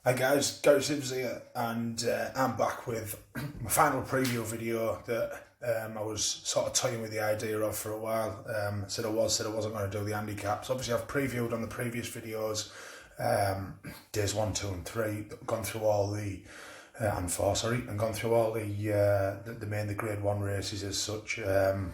Hi guys, Gary Sims here, and I'm back with my final preview video that I was sort of toying with the idea of for a while. Said I wasn't going to do the handicaps. Obviously I've previewed on the previous videos, days 1, 2 and 3, gone through all the, and 4 sorry, and gone through all the grade 1 races as such, and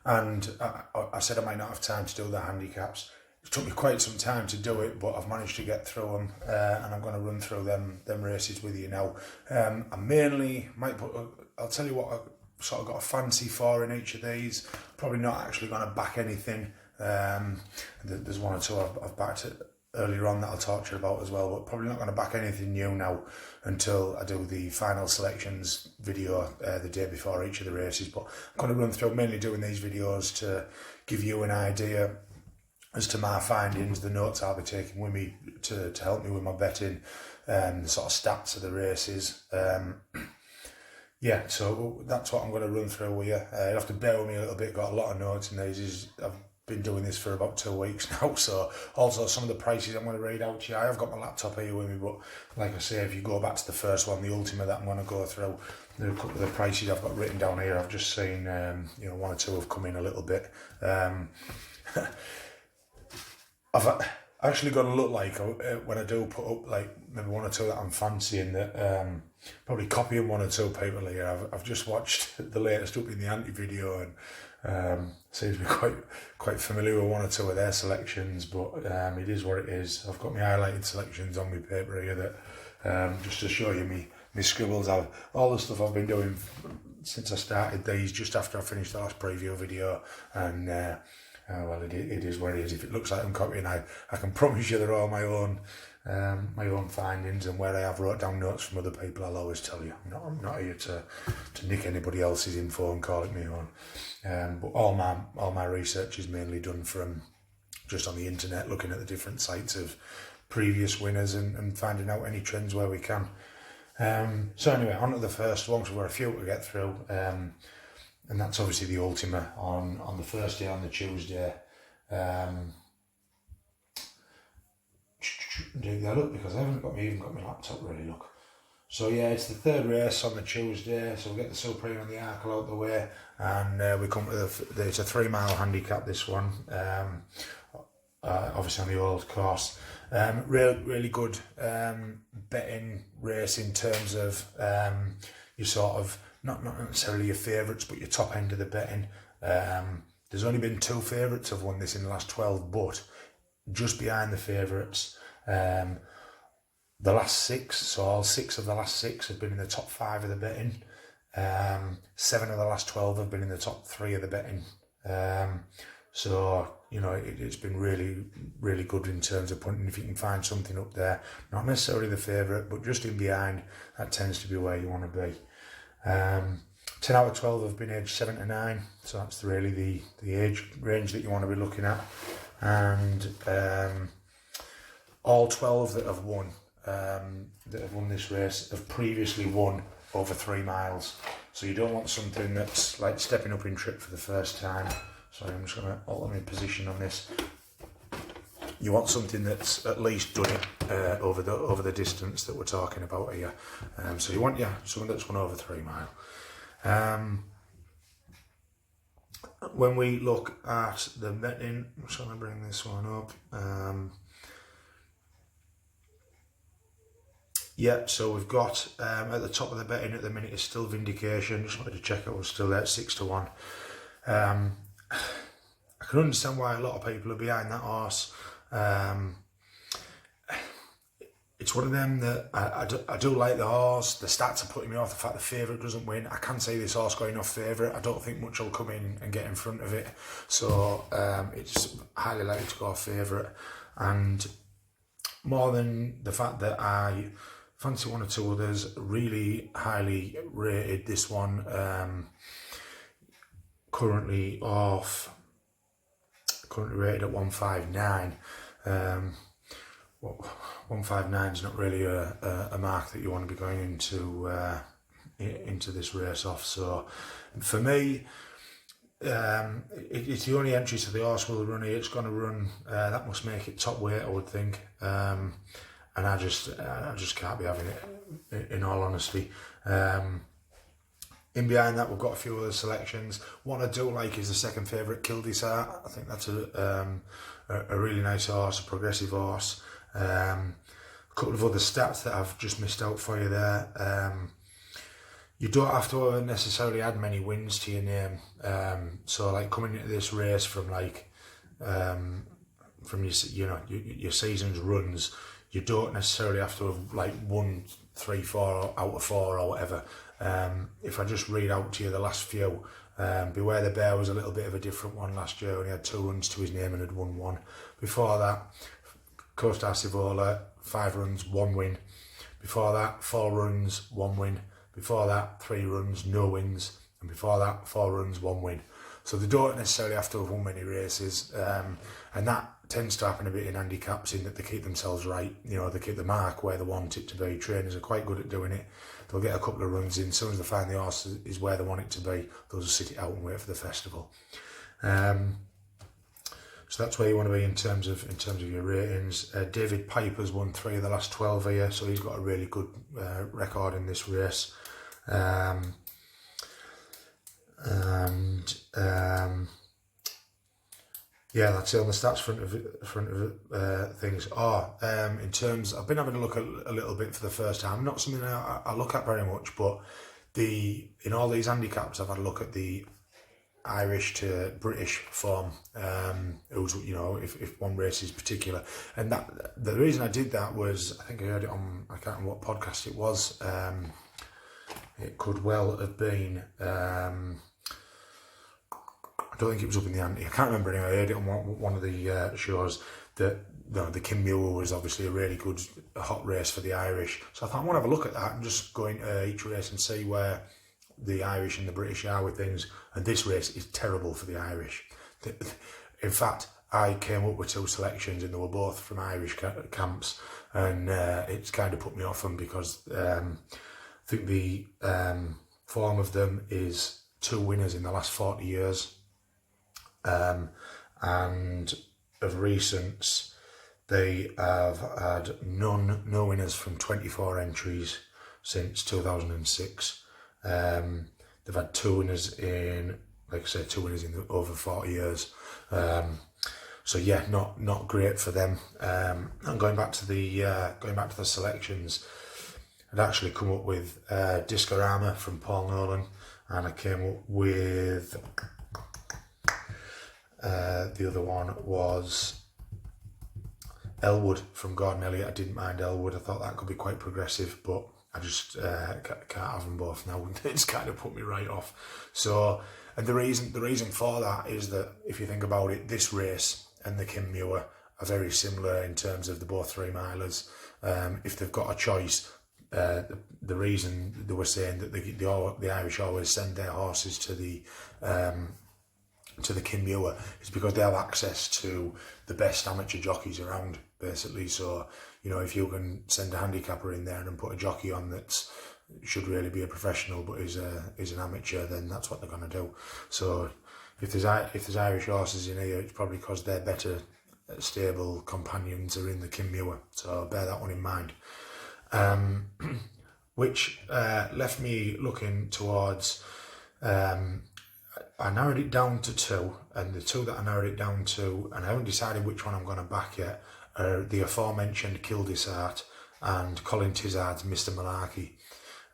I said I might not have time to do the handicaps. It took me quite some time to do it, but I've managed to get through them, and I'm going to run through them races with you now. I mainly might put, I'll tell you what I've sort of got a fancy for in each of these. Probably not actually going to back anything. There's one or two I've backed it earlier on that I'll talk to you about as well, but probably not going to back anything new now until I do the final selections video the day before each of the races. But I'm going to run through, mainly doing these videos to give you an idea as to my findings, the notes I'll be taking with me to help me with my betting, the sort of stats of the races. Yeah, so that's what I'm going to run through with you. You'll have to bear with me a little bit, got a lot of notes in these. I've been doing this for about 2 weeks now, so also some of the prices I'm going to read out to you. I have got my laptop here with me, but like I say, if you go back to the first one, the Ultima that I'm going to go through, there are a couple of the prices I've got written down here. I've just seen, one or two have come in a little bit. I've actually got to look like, when I do put up like maybe one or two that I'm fancying, that probably copying one or two people here. I've just watched the latest Up in the Ante video, and seems to be quite familiar with one or two of their selections, but it is what it is. I've got my highlighted selections on my paper here that just to show you me scribbles. All the stuff I've been doing since I started these, just after I finished the last preview video, and well, it is what it is. If it looks like I'm copying, I can promise you they're all my own findings, and where I have wrote down notes from other people, I'll always tell you. I'm not here to nick anybody else's info and call it my own. But all my research is mainly done from just on the internet, looking at the different sites of previous winners and finding out any trends where we can. So anyway, on to the first one, because we've got a few to get through. And that's obviously the Ultima on the first day, on the Tuesday. Do that up, because I haven't even got my laptop ready, look. So yeah, it's the third race on the Tuesday, so we get the Supreme and the Arkle out the way, and we come to it's a 3 mile handicap, this one, obviously on the old course. Really good betting race in terms of you sort of, not necessarily your favourites, but your top end of the betting. There's only been 2 favourites have won this in the last 12, but just behind the favourites, the last 6, so all 6 of the last 6 have been in the top 5 of the betting. 7 of the last 12 have been in the top 3 of the betting. So, it's been really good in terms of punting. If you can find something up there, not necessarily the favourite, but just in behind, that tends to be where you want to be. 10 out of 12 have been aged 7 to 9, so that's really the age range that you want to be looking at. And all 12 that have won this race have previously won over 3 miles. So you don't want something that's like stepping up in trip for the first time. Sorry, I'm just going to alter my position on this. You want something that's at least done it over the distance that we're talking about here. So you want someone that's won over 3 mile. When we look at the betting, I'm just going to bring this one up. So we've got at the top of the betting at the minute is still Vindication. Just wanted to check it was still there at 6 to 1. I can understand why a lot of people are behind that horse. It's one of them that I do like the horse. The stats are putting me off the fact the favourite doesn't win. I can see this horse going off favourite. I don't think much will come in and get in front of it. So it's highly likely to go off favourite. And more than the fact that I fancy one or two others, really highly rated this one. Currently rated at 159. 159 is not really a mark that you want to be going into this race off. So for me, it's the only entry to the horse will run here. It's going to run, that must make it top weight, I would think. and I just can't be having it, in all honesty. In behind that, we've got a few other selections. One I do like is the second favourite, Kildisart. I think that's a really nice horse, a progressive horse. A couple of other stats that I've just missed out for you there. You don't have to necessarily add many wins to your name. So like coming into this race from like from your season's runs, you don't necessarily have to have like won 3-4 out of 4 or whatever. If I just read out to you the last few, Beware the Bear was a little bit of a different one last year. Only had 2 runs to his name and had won 1. Before that, Costa Sivola, 5 runs, 1 win. Before that, 4 runs, 1 win. Before that, 3 runs, no wins. And before that, 4 runs, 1 win. So they don't necessarily have to have won many races. And that tends to happen a bit in handicaps, in that they keep themselves right. You know, they keep the mark where they want it to be. Trainers are quite good at doing it. They'll get a couple of runs in. As soon as they find the horse is where they want it to be, they'll just sit it out and wait for the festival. So that's where you want to be in terms of your ratings. David Piper's won 3 of the last 12 here, so he's got a really good record in this race. Yeah, that's it on the stats front of things. In terms, I've been having a look a little bit for the first time. Not something I look at very much, but in all these handicaps, I've had a look at the Irish to British form. Who's, if one race is particular, and that the reason I did that was, I think I heard it on, I can't remember what podcast it was. It could well have been. I don't think it was up in the ante. I can't remember anyway. I heard it on one of the shows that the Kim Muir was obviously a really good hot race for the Irish. So I thought, I want to have a look at that and just go into each race and see where the Irish and the British are with things. And this race is terrible for the Irish. In fact, I came up with 2 selections and they were both from Irish camps, and it's kind of put me off them because I think the form of them is 2 winners in the last 40 years. And of recent, they have had no winners from 24 entries since 2006. They've had 2 winners in, like I said, 2 winners in over 40 years. So yeah, not great for them. And going back to the selections, I'd actually come up with Discorama from Paul Nolan, and I came up with the other one was Elwood from Gordon Elliott. I didn't mind Elwood. I thought that could be quite progressive, but I just can't have them both now. It's kind of put me right off. So, and the reason for that is that if you think about it, this race and the Kim Muir are very similar in terms of the both 3-milers. If they've got a choice, the reason they were saying that the Irish always send their horses to the Kim Muir is because they have access to the best amateur jockeys around, basically. So, if you can send a handicapper in there and put a jockey on that should really be a professional but is an amateur, then that's what they're going to do. So if there's Irish horses in here, it's probably because they're better stable companions are in the Kim Muir. So bear that one in mind. Which left me looking towards... I narrowed it down to 2, and the 2 that I narrowed it down to, and I haven't decided which one I'm going to back yet, are the aforementioned Kildisart and Colin Tizard's Mr. Malarkey.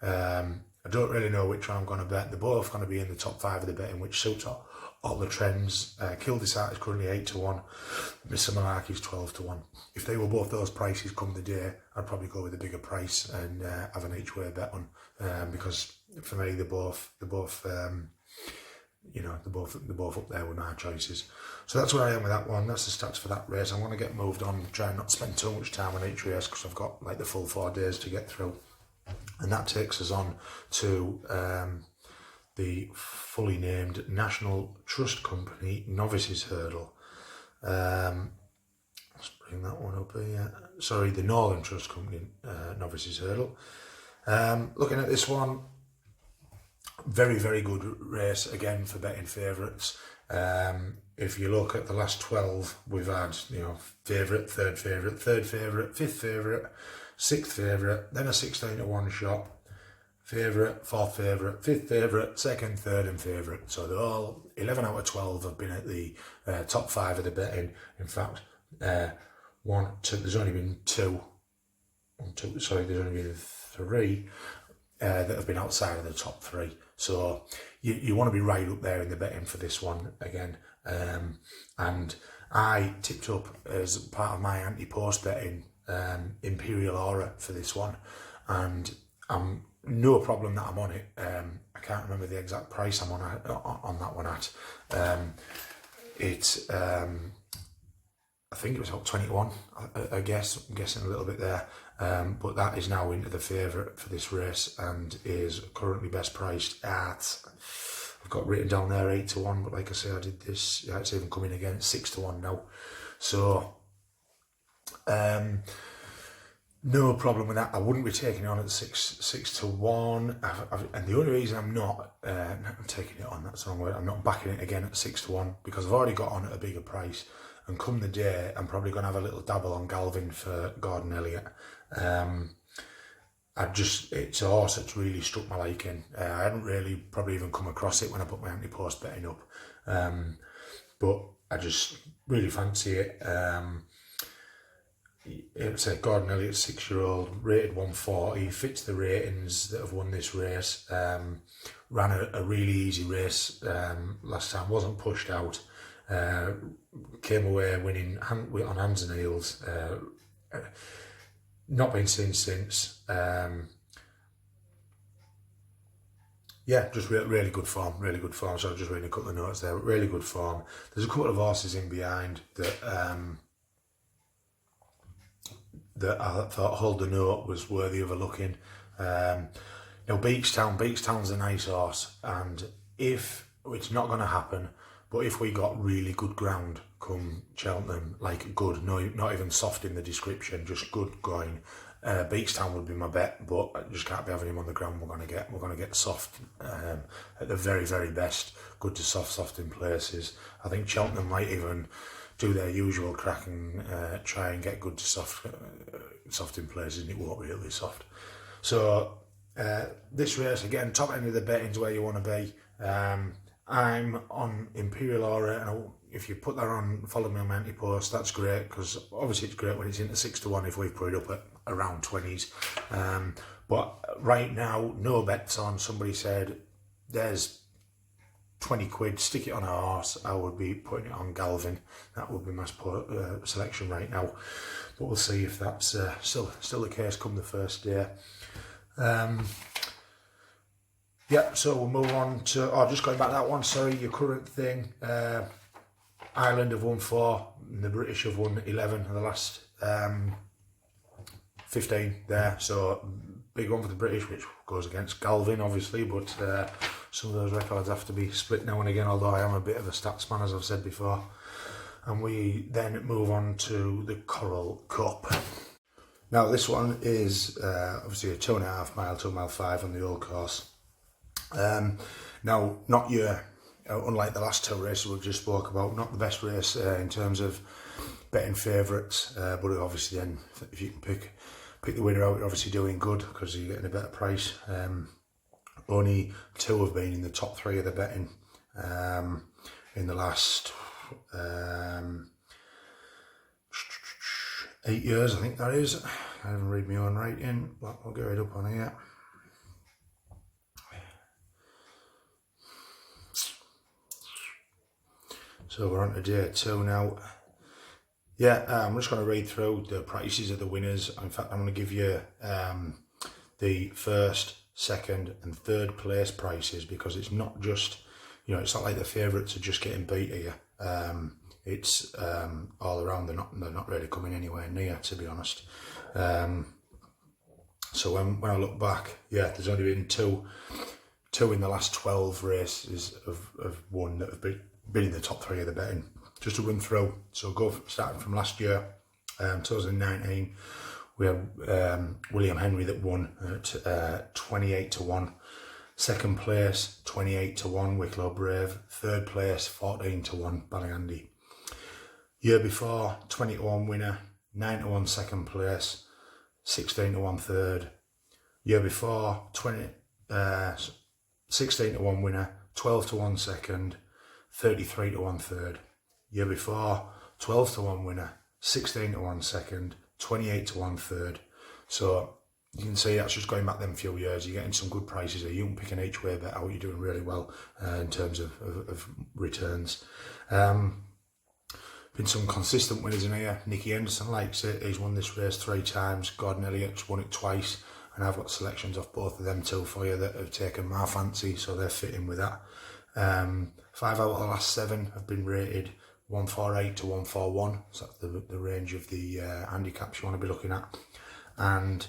I don't really know which one I'm going to bet. They're both going to be in the top 5 of the betting, which suits all the trends. Kildisart is currently 8-1, Mr. Malarkey's 12-1. If they were both those prices come the day, I'd probably go with a bigger price and have an each way bet on, because for me they're both they're both up there with my choices. So that's where I am with that one. That's the stats for that race. I want to get moved on, try and not spend too much time on each race because I've got like the full 4 days to get through. And that takes us on to the fully named National Trust Company Novices Hurdle. Let's bring that one up here. Sorry, the Northern Trust Company Novices Hurdle. Looking at this one, very, very good race again for betting favourites. If you look at the last 12, we've had, favourite, third favourite, fifth favourite, sixth favourite, then a 16 to 1 shot, favourite, fourth favourite, fifth favourite, second, third and favourite. So they're all 11 out of 12 have been at the top 5 of the betting. In fact, there's only been there's only been 3 that have been outside of the top 3. So you want to be right up there in the betting for this one again. And I tipped up as part of my anti-post betting Imperial Aura for this one, and I'm no problem that I'm on it. I can't remember the exact price I'm on that one at. I think it was about 21. I guess I'm guessing a little bit there. But that is now into the favourite for this race and is currently best priced at, I've got written down there 8 to 1, but like I say, I did this, it's even coming again 6 to 1 now. So, no problem with that. I wouldn't be taking it on at 6 to 1. And the only reason I'm not taking it on, that's the wrong word, I'm not backing it again at 6 to 1 because I've already got on at a bigger price. And come the day, I'm probably going to have a little dabble on Galvin for Gordon Elliott. It's a horse that's really struck my liking. I hadn't really probably even come across it when I put my anti-post betting up. But I just really fancy it. It's a Gordon Elliott 6-year-old, rated 140, fits the ratings that have won this race. Ran a really easy race last time, wasn't pushed out. Came away winning on hands and heels. Not been seen since. Just really good form, So I've just reading a couple of notes there. Really good form. There's a couple of horses in behind that I thought Hold the Note was worthy of a look in. Beachtown's a nice horse, and if it's not going to happen, but if we got really good ground come Cheltenham, like good, no, not even soft in the description, just good going, Beachtown would be my bet, but I just can't be having him on the ground. We're going to get soft at the very, very best. Good to soft in places. I think Cheltenham might even do their usual crack and try and get good to soft in places, and it won't really soft. So this race again, top end of the betting's where you want to be. I'm on Imperial Aura, and if you put that on, follow me on my anti-post, that's great, because obviously it's great when it's into 6 to 1 if we've put it up at around 20s. But right now, no bets on. Somebody said, there's 20 quid, stick it on a horse. I would be putting it on Galvin. That would be my selection right now. But we'll see if that's still the case come the first day. So we'll move on to, just going back to that one, sorry, your current thing. Ireland have won 4, and the British have won 11 of the last 15 there. So big one for the British, which goes against Galvin, obviously, but some of those records have to be split now and again, although I am a bit of a stats man, as I've said before. And we then move on to the Coral Cup. Now, this one is obviously a 2.5 mile, 2 mile 5 on the old course. Now, not your, unlike the last 2 races we just spoke about, not the best race in terms of betting favourites, but obviously then if you can pick the winner out, you're obviously doing good because you're getting a better price. Only 2 have been in the top 3 of the betting in the last 8 years, I think that is. I haven't read my own writing, but I'll get it up on here. So we're on to day 2 now. I'm just going to read through the prices of the winners. In fact, I'm going to give you the first, second and third place prices, because it's not just, it's not like the favourites are just getting beat here. It's all around. They're not really coming anywhere near, to be honest. So when I look back, there's only been two in the last 12 races of one that have been in the top 3 of the betting. Just to run through, so starting from last year, 2019, we had William Henry that won at 28 to 1. Second place, 28 to 1, Wicklow Brave. Third place, 14 to 1, Ballyhandy. Year before, 20 to 1 winner, 9 to 1 second place, 16 to 1 third. Year before, 16 to 1 winner, 12 to 1 second, 33 to 1 third. Year before, 12 to 1 winner, 16 to 1 second, 28 to 1 third. So you can see that's just going back them few years. You're getting some good prices here. You can pick an each way bet out. You're doing really well in terms of returns. Been some consistent winners in here. Nicky Henderson likes it. He's won this race 3 times. Gordon Elliott's won it twice. And I've got selections off both of them too for you that have taken my fancy, so they're fitting with that. 5 out of the last 7 have been rated 148 to 141. So that's the range of the handicaps you want to be looking at. And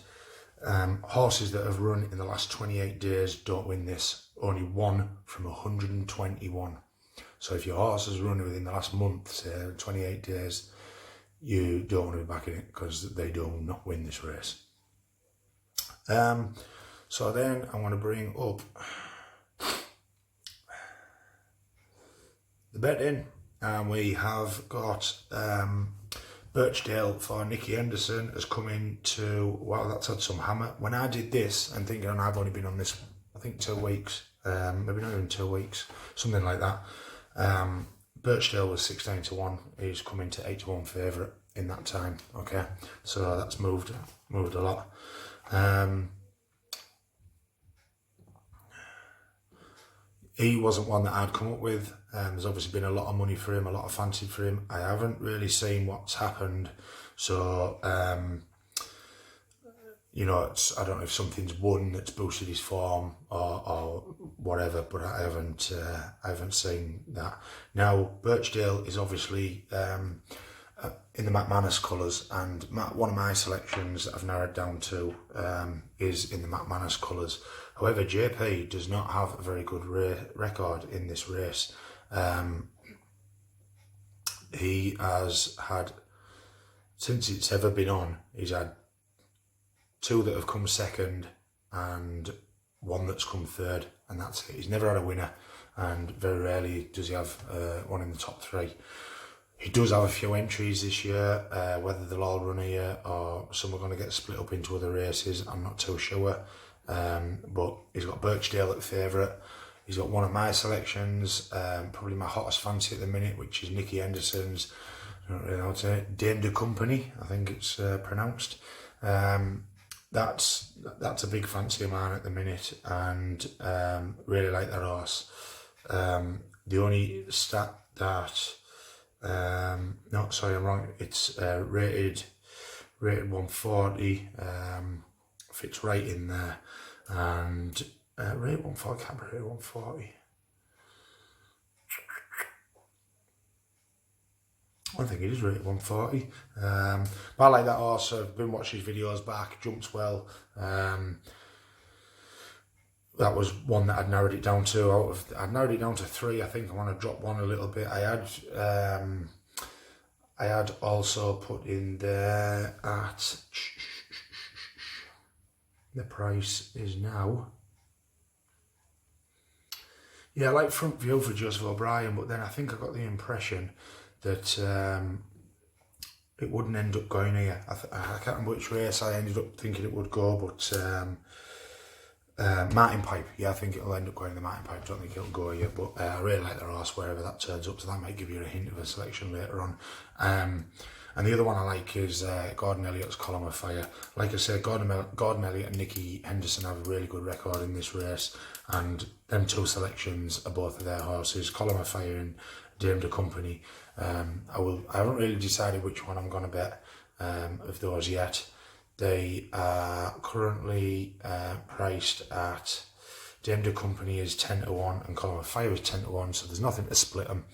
horses that have run in the last 28 days don't win this. Only 1 from 121. So if your horse has run within the last month, say 28 days, you don't want to be backing it because they do not win this race. So then I want to bring up the betting, and we have got Birchdale for Nicky Henderson has come into, wow, that's had some hammer. When I did this, and thinking I've only been on this, I think 2 weeks, maybe not even 2 weeks, something like that. Birchdale was 16 to 1. He's come into 8 to 1 favourite in that time. Okay, so that's moved a lot. He wasn't one that I'd come up with. There's obviously been a lot of money for him, a lot of fancy for him. I haven't really seen what's happened, so you know, I don't know if something's won that's boosted his form or whatever, but I haven't seen that. Now Birchdale is obviously in the McManus colours, and one of my selections that I've narrowed down to is in the McManus colours. However, JP does not have a very good record in this race. He has had, since it's ever been on, he's had 2 that have come second and 1 that's come third, and that's it. He's never had a winner, and very rarely does he have one in the top 3. He does have a few entries this year, whether they'll all run here or some are going to get split up into other races, I'm not too sure. But he's got Birchdale at favourite. He's got one of my selections, probably my hottest fancy at the minute, which is Nicky Henderson's, I don't really know how to say it, Dame de Company, I think it's pronounced. That's a big fancy of mine at the minute, and really like that horse. The only stat that no, sorry, I'm wrong. It's rated 140. Fits right in there, and rated 140. Can't be rated 140. I think it is rated 140. But I like that horse. I've been watching his videos back. Jumps well. That was one that I'd narrowed it down to. I'd narrowed it down to 3. I think I want to drop 1 a little bit. I had also put in there at, the price is now, yeah, I like Front View for Joseph O'Brien, but then I think I got the impression that it wouldn't end up going here. I can't remember which race I ended up thinking it would go, but Martin Pipe, yeah, I think it'll end up going the Martin Pipe. I don't think it'll go here, but I really like the horse wherever that turns up, so that might give you a hint of a selection later on. And the other one I like is Gordon Elliott's Column of Fire. Like I said, Gordon Elliott and Nicky Henderson have a really good record in this race, and them 2 selections are both of their horses, Column of Fire and Dame de Company. I haven't really decided which one I'm going to bet of those yet. They are currently priced at, Dame de Company is 10 to 1 and Column of Fire is 10 to 1, so there's nothing to split them.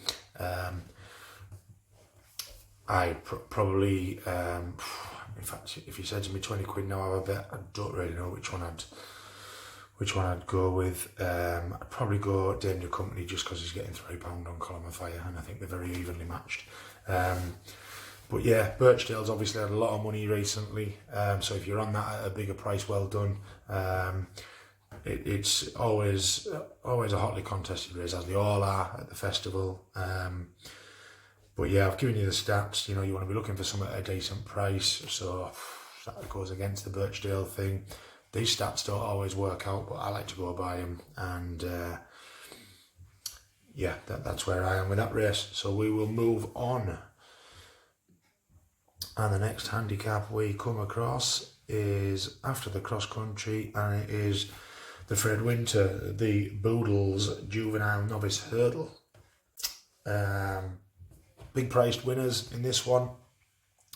I probably, in fact, if you said to me 20 quid now, I bet, I don't really know which one I'd go with. I'd probably go Dame de Company just because he's getting £3 on Column of Fire, and I think they're very evenly matched. But yeah, Birchdale's obviously had a lot of money recently, so if you're on that at a bigger price, well done. it's always a hotly contested race, as they all are at the festival. But yeah, I've given you the stats. You know, you want to be looking for something at a decent price, so that goes against the Birchdale thing. These stats don't always work out, but I like to go by them, and yeah, that's where I am with that race. So we will move on, and the next handicap we come across is after the cross country, and it is the Fred Winter, the Boodles Juvenile Novice Hurdle. Big priced winners in this one.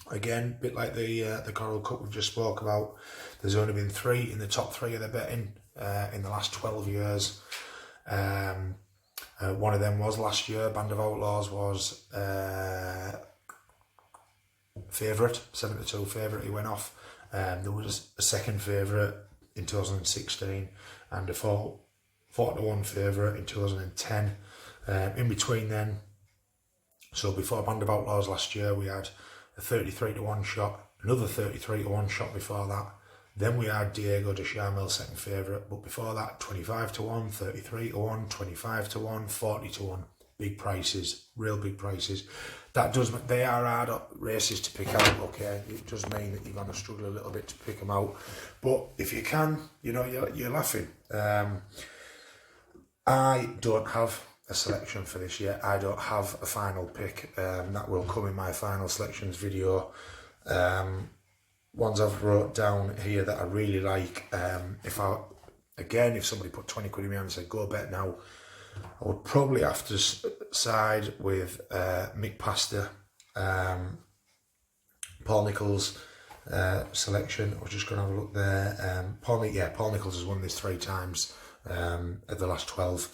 Again, a bit like the Coral Cup we've just spoke about. There's only been 3 in the top 3 of the betting in the last 12 years. One of them was last year. Band of Outlaws was favourite, 7-2 favourite. He went off. There was a second favourite in 2016 and a 4-1 favourite in 2010. In between then, so before Band of Outlaws last year, we had a 33-1 shot, another 33-1 shot before that. Then we had Diego de Charmel second favourite, but before that, 25-1, 33-1, 25-1, 40-1. Big prices, real big prices. That does, they are hard races to pick out, okay? It does mean that you're going to struggle a little bit to pick them out. But if you can, you know, you're laughing. I don't have a selection for this yet. I don't have a final pick. That will come in my final selections video. Ones I've wrote down here that I really like. If somebody put 20 quid in my hand and said go bet now, I would probably have to side with Mick Pastor, Paul Nicholls selection. I was just going to have a look there. Paul Nicholls has won this 3 times at the last 12.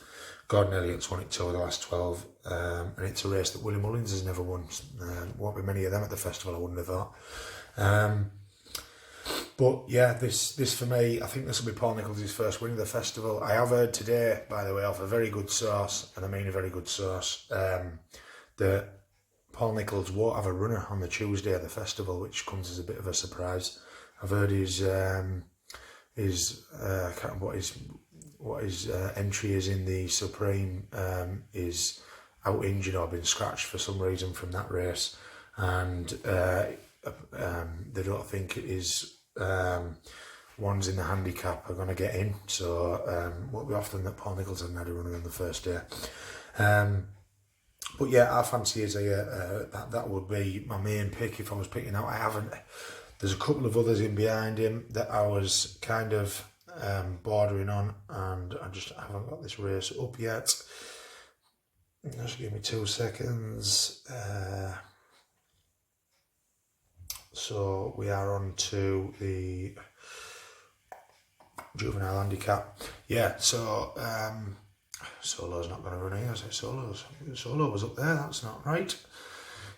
Gordon Elliott's won it 2 of the last 12, and it's a race that Willie Mullins has never won. Won't be many of them at the festival, I wouldn't have thought. But yeah, this for me, I think this will be Paul Nicholls' first win of the festival. I have heard today, by the way, off a very good source, and I mean a very good source, that Paul Nicholls won't have a runner on the Tuesday of the festival, which comes as a bit of a surprise. I've heard his I can't remember what his entry is in the Supreme, is out injured or been scratched for some reason from that race, and they don't think his ones in the handicap are going to get in, so won't be often that Paul Nicholls hasn't had a runner on the first day. But yeah, I fancy that would be my main pick if I was picking out. There's a couple of others in behind him that I was kind of bordering on, and I just haven't got this race up yet. Just give me 2 seconds. So we are on to the juvenile handicap. Yeah, so Solo's not going to run here. I say Solo was up there. That's not right.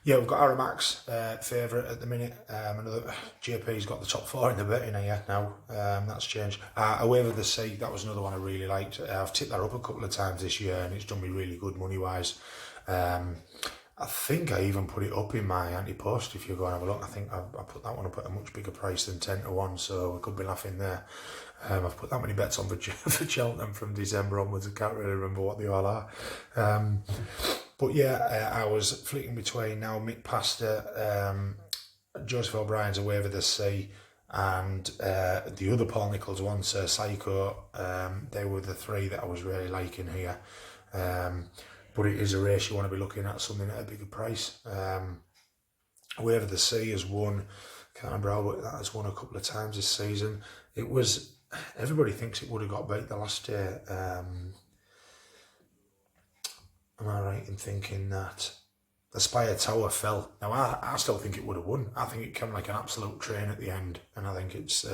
Yeah, we've got Aramax favourite at the minute. Another JP's got the top 4 in the betting here now. That's changed. Away of the Sea, that was another one I really liked. I've tipped that up a couple of times this year, and it's done me really good money wise. I think I even put it up in my anti-post. If you go and have a look, I think I put that one up at a much bigger price than 10-1, so we could be laughing there. I've put that many bets on for Cheltenham from December onwards. I can't really remember what they all are. But yeah, I was flicking between now Mick Pastor, Joseph O'Brien's Away of the Sea, and the other Paul Nicholls one, Sir Psycho. They were the 3 that I was really liking here. But it is a race you want to be looking at something at a bigger price. Away of the Sea has won, can't remember how, but that has won a couple of times this season. It was, everybody thinks it would have got beat the last day. Am I right in thinking that the Spire Tower fell? Now, I still think it would have won. I think it came like an absolute train at the end, and I think it's,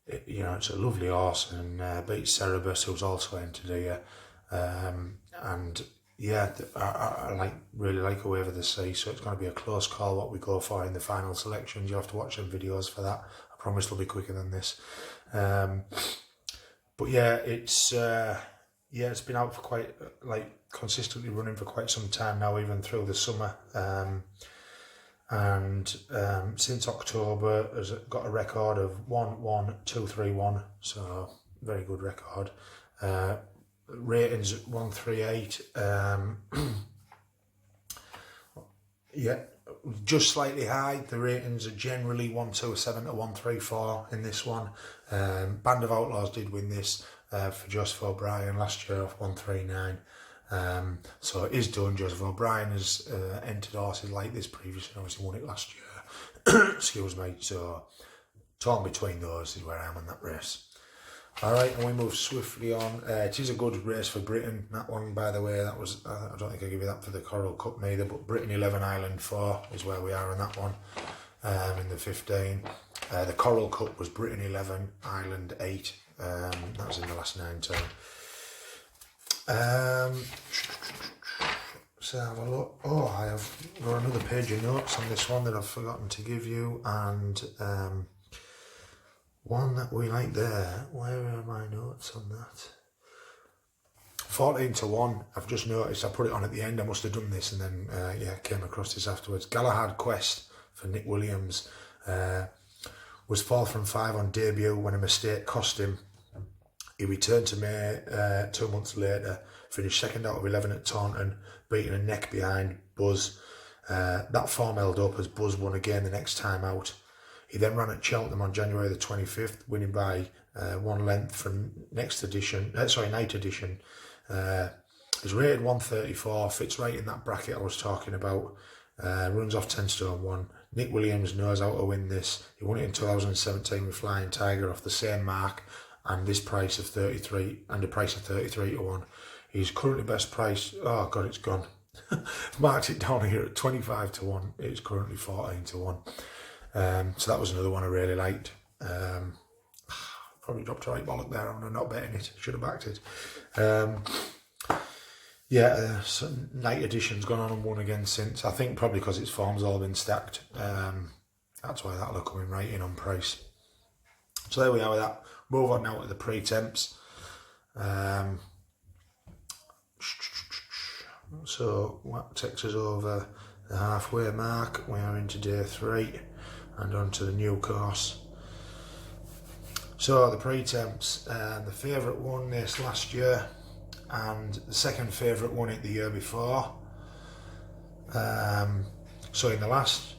it's a lovely horse, and beats Cerebus, who's also entered here. And yeah, I really like Away of the Sea, so it's going to be a close call what we go for in the final selections. You have to watch some videos for that. I promise it'll be quicker than this. But yeah, it's been out for quite, consistently running for quite some time now, even through the summer. And since October has got a record of 1-1-2-3-1, so very good record. Ratings 138. Yeah, just slightly high. The ratings are generally 127 to 134 in this one. Band of Outlaws did win this for Joseph O'Brien last year off 139. So it is done. Joseph O'Brien has entered horses like this previously, obviously won it last year. Excuse me. So torn between those is where I am in that race. Alright, and we move swiftly on. It is a good race for Britain, that one, by the way. That was, I don't think I give you that for the Coral Cup neither, but Britain 11, Ireland 4 is where we are on that one, in the 15. The Coral Cup was Britain 11, Ireland 8. That was in the last 9 turn. So have a look. Oh, I have got another page of notes on this one that I've forgotten to give you, and one that we like there. Where are my notes on that? 14 to 1. I've just noticed I put it on at the end. I must have done this and then came across this afterwards. Galahad Quest for Nick Williams was 4 from 5 on debut when a mistake cost him. He returned to May 2 months later, finished second out of 11 at Taunton, beating a neck behind Buzz. That form held up as Buzz won again the next time out. He then ran at Cheltenham on January the 25th, winning by 1 length from night edition. He's rated 134, fits right in that bracket I was talking about. Runs off 10 stone 1. Nick Williams knows how to win this. He won it in 2017 with Flying Tiger off the same mark and this price of 33 and a price of 33 to 1. He's currently best price. Oh God, it's gone. I've marked it down here at 25 to 1. It's currently 14 to 1. So that was another one I really liked. Probably dropped a right bollock there. I'm not betting it. Should have backed it. So night edition's gone on and won again since. I think probably because its form's all been stacked. That's why that'll have come in right in on price. So there we are with that. Move on now to the pre-temps. So what takes us over the halfway mark? We are into day 3 and on to the new course. So the pre-temps, the favourite won this last year and the second favourite won it the year before. So in the last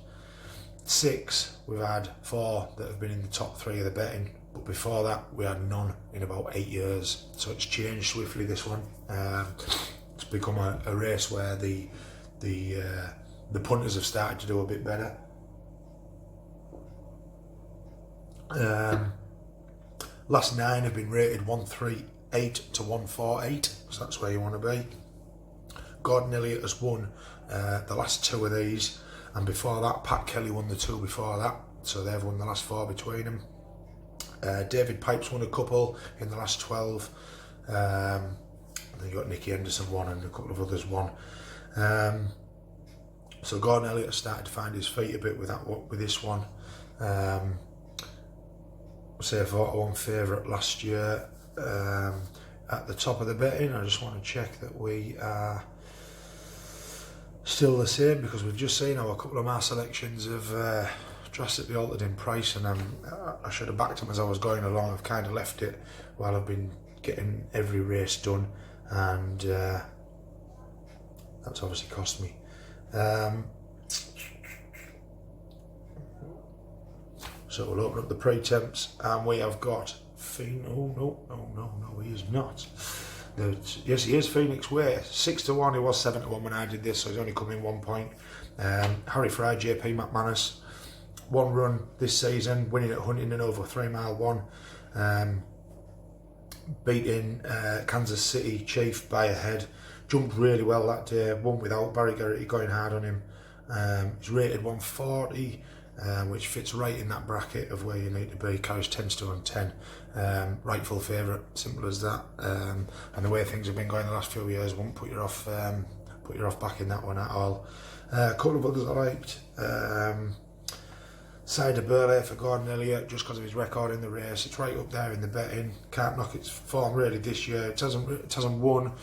6 we've had 4 that have been in the top 3 of the betting, but before that we had none in about 8 years. So it's changed swiftly, this one. It's become a race where the punters have started to do a bit better. Last 9 have been rated 138 to 148, so that's where you want to be. Gordon Elliott has won the last 2 of these, and before that Pat Kelly won the 2 before that, so they've won the last 4 between them. David Pipes won a couple in the last 12. Then you got Nicky Henderson won and a couple of others won. So Gordon Elliott has started to find his feet a bit with this one. Say I thought I won favourite last year at the top of the betting. I just want to check that we are still the same, because we've just seen how a couple of my selections have drastically altered in price, and I should have backed them as I was going along. I've kind of left it while I've been getting every race done, and that's obviously cost me. So we'll open up the pre-temps, and we have got no, he is not. Yes, he is Phoenix Way. 6 to 1, he was 7 to 1 when I did this, so he's only come in 1 point. Harry Fry, JP McManus, 1 run this season, winning at Huntingdon over 3 mile 1. Beating Kansas City Chief by a head. Jumped really well that day, won without Barry Garrity going hard on him. He's rated 140. Which fits right in that bracket of where you need to be. Carries 10 stone 10. Rightful favourite, simple as that. And the way things have been going the last few years won't put you off backing that one at all. A couple of others I liked. Cider Burley for Gordon Elliott, just because of his record in the race. It's right up there in the betting. Can't knock its form really this year. It hasn't won,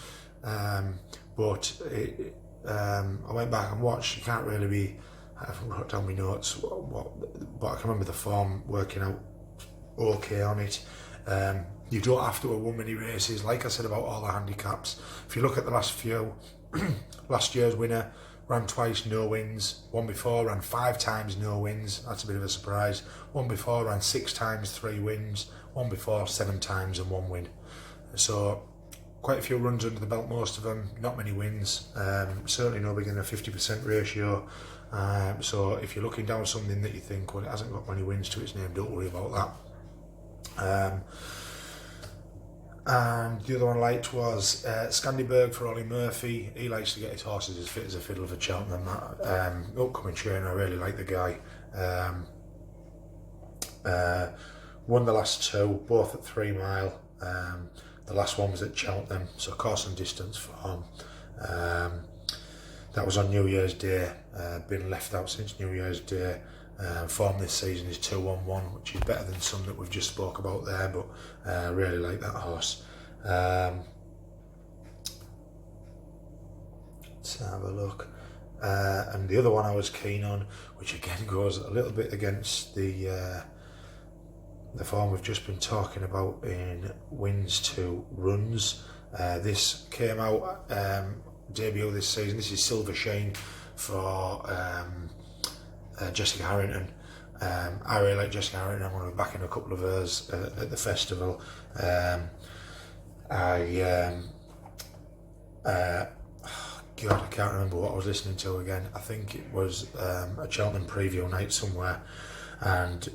but I went back and watched. You can't really be. I haven't wrote down my notes, but I can remember the form working out okay on it. You don't have to have won many races. Like I said about all the handicaps, if you look at the last few, last year's winner ran twice, no wins. One before ran 5 times, no wins. That's a bit of a surprise. One before ran 6 times, 3 wins. One before 7 times and 1 win. So quite a few runs under the belt, most of them, not many wins. Certainly no bigger than a 50% ratio. So if you're looking down something that you think, well, it hasn't got many wins to its name, don't worry about that. And the other one I liked was Scandiberg for Ollie Murphy. He likes to get his horses as fit as a fiddle for Cheltenham. Upcoming trainer, I really like the guy. Won the last 2, both at 3 mile. The last one was at Cheltenham, so course and distance form. That was on New Year's Day. Been left out since New Year's Day. Form this season is 2-1-1, which is better than some that we've just spoke about there, but I really like that horse. Let's have a look. And the other one I was keen on, which again goes a little bit against the form we've just been talking about in wins to runs. This came out debut this season. This is Silver Sheen for Jessica Harrington. I really like Jessica Harrington. I'm going to be backing a couple of hers at the festival. God, I can't remember what I was listening to again. I think it was a Cheltenham preview night somewhere, and